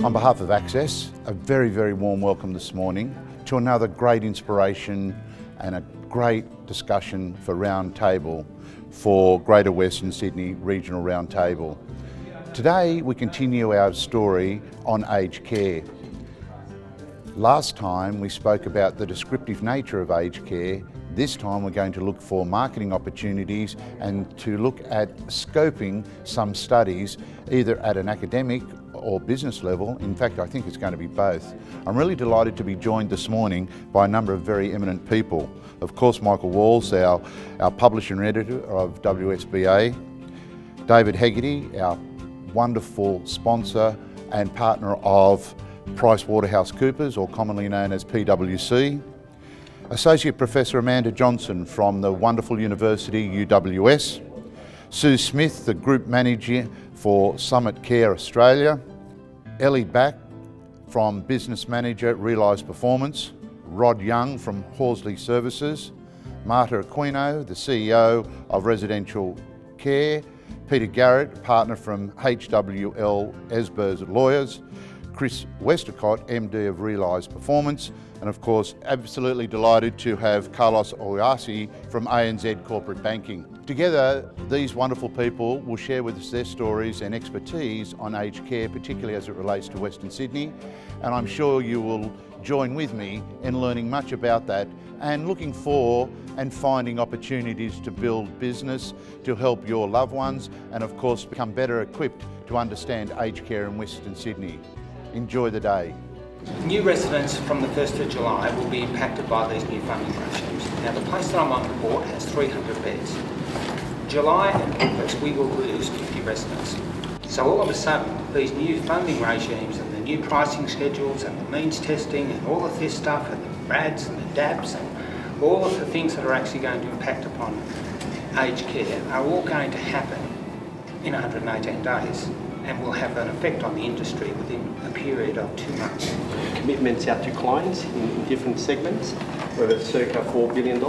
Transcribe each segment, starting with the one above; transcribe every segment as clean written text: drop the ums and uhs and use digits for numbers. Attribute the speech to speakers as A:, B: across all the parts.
A: On behalf of Access, a very, very warm welcome this morning to another great inspiration and a great discussion for Roundtable for Greater Western Sydney Regional Roundtable. Today we continue our story on aged care. Last time we spoke about the descriptive nature of aged care. This time we're going to look for marketing opportunities and to look at scoping some studies either at an academic or business level. In fact, I think it's going to be both. I'm really delighted to be joined this morning by a number of very eminent people. Of course, Michael Walls, our publisher and editor of WSBA, David Hegarty, our wonderful sponsor and partner of PricewaterhouseCoopers, or commonly known as PwC, Associate Professor Amanda Johnson from the wonderful university UWS, Sue Smith, the Group Manager for Summit Care Australia, Ellie Back from Business Manager Realise Performance, Rod Young from Horsley Services, Marta Aquino, the CEO of Residential Care, Peter Garrett, partner from HWL Esbers Lawyers, Chris Westacott, MD of Realise Performance, and of course, absolutely delighted to have Carlos Oyasi from ANZ Corporate Banking. Together, these wonderful people will share with us their stories and expertise on aged care, particularly as it relates to Western Sydney, and I'm sure you will join with me in learning much about that and looking for and finding opportunities to build business, to help your loved ones, and of course become better equipped to understand aged care in Western Sydney. Enjoy the day.
B: New residents from the 1st of July will be impacted by these new funding regimes. Now, the place that I'm on the board has 300 beds. July and August, we will lose 50 residents. So all of a sudden, these new funding regimes and the new pricing schedules and the means testing and all of this stuff and the RADs and the DABs and all of the things that are actually going to impact upon aged care are all going to happen in 118 days. And will have an effect on the industry within a period of 2 months.
C: Commitments out to clients in different segments, we're at circa $4 billion.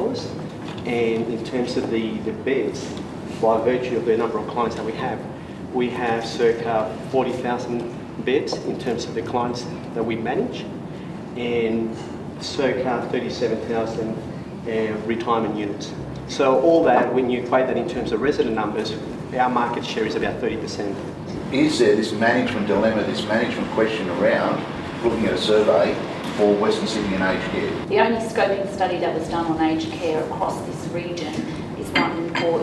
C: And in terms of the beds, by virtue of the number of clients that we have circa 40,000 beds in terms of the clients that we manage, and circa 37,000 retirement units. So all that, when you equate that in terms of resident numbers, our market share is about 30%.
A: Is there this management dilemma, this management question around looking at a survey for Western Sydney and aged care?
D: The only scoping study that was done on aged care across this region is one for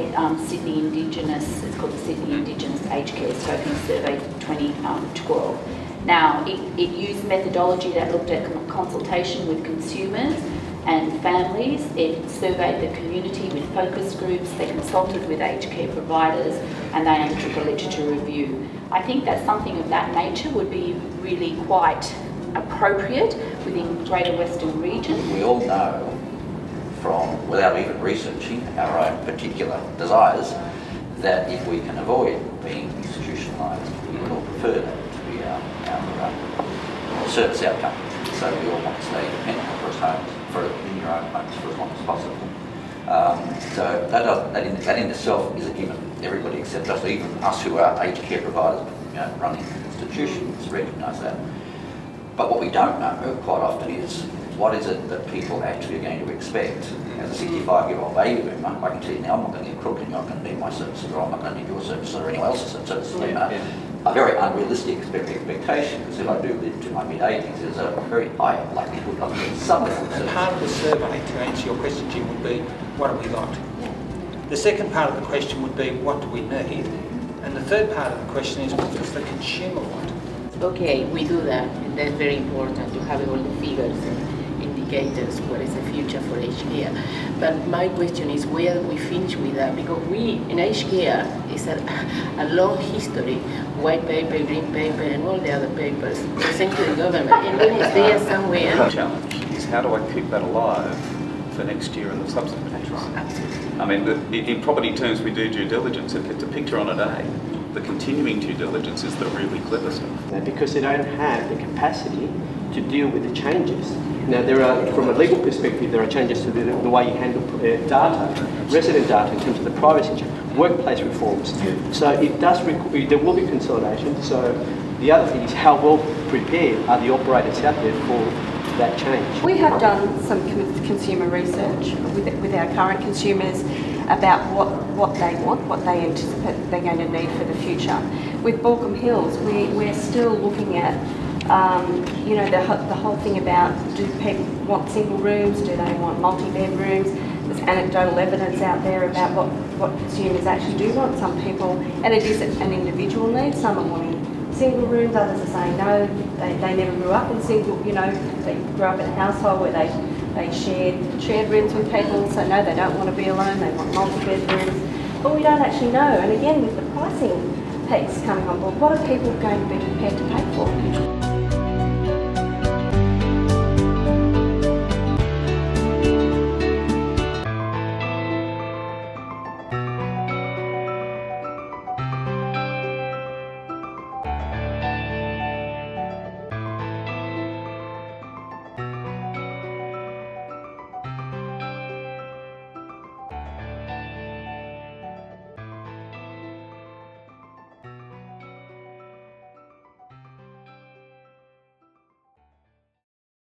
D: Sydney Indigenous. It's called the Sydney Indigenous Aged Care Scoping Survey 2012. Now, it used methodology that looked at consultation with consumers and families. It surveyed the community with focus groups, they consulted with aged care providers, and they undertook a literature review. I think that something of that nature would be really quite appropriate within Greater Western Region.
E: We all know from, without even researching our own particular desires, that if we can avoid being institutionalised, we would all prefer that to be our service outcome. So we all want to stay independent in your own homes for as long as possible. So that in itself is a given. Everybody except us, even us who are aged care providers, running institutions, recognise that. But what we don't know quite often is what is it that people actually are going to expect. As a 65-year-old baby boomer, I can tell you now I'm not going to get crooked and you're not going to need my services, or I'm not going to need your services or anyone else's services. A very unrealistic expectation, because if I do live to my mid-80s, there's a very high likelihood of getting some level of service.
B: Part of the survey, to answer your question, Jim, would be, what do we got? The second part of the question would be, what do we need? And the third part of the question is, what does the consumer want?
F: Okay, we do that, and that's very important to have all the figures and indicators, what is the future for aged care. But my question is, where do we finish with that? Because we, in aged care, is a long history, white paper, green paper, and all the other papers sent to the government, and then it's there somewhere.
G: The challenge is, how do I keep that alive for next year and the subsequent years?
F: Absolutely.
G: I mean, in property terms, we do due diligence. It gets a picture on a day. The continuing due diligence is the really clever stuff.
C: Because they don't have the capacity to deal with the changes. Now, there are, from a legal perspective, there are changes to the way you handle data, resident data in terms of the privacy, workplace reforms. So it does. There will be consolidation. So The other thing is how well prepared are the operators out there for that change?
H: We have done some consumer research with our current consumers about what they want, what they anticipate they're going to need for the future. With Balcombe Hills, we're still looking at you know, the whole thing about, do people want single rooms, do they want multi-bedrooms? There's anecdotal evidence out there about what consumers actually do want. Some people, and it is an individual need, some are wanting single rooms, others are saying no, they never grew up in single, you know, they grew up in a household where they shared rooms with people, so no, they don't want to be alone, they want multi-bedrooms. But we don't actually know, and again with the pricing piece coming on board, what are people going to be prepared to pay for?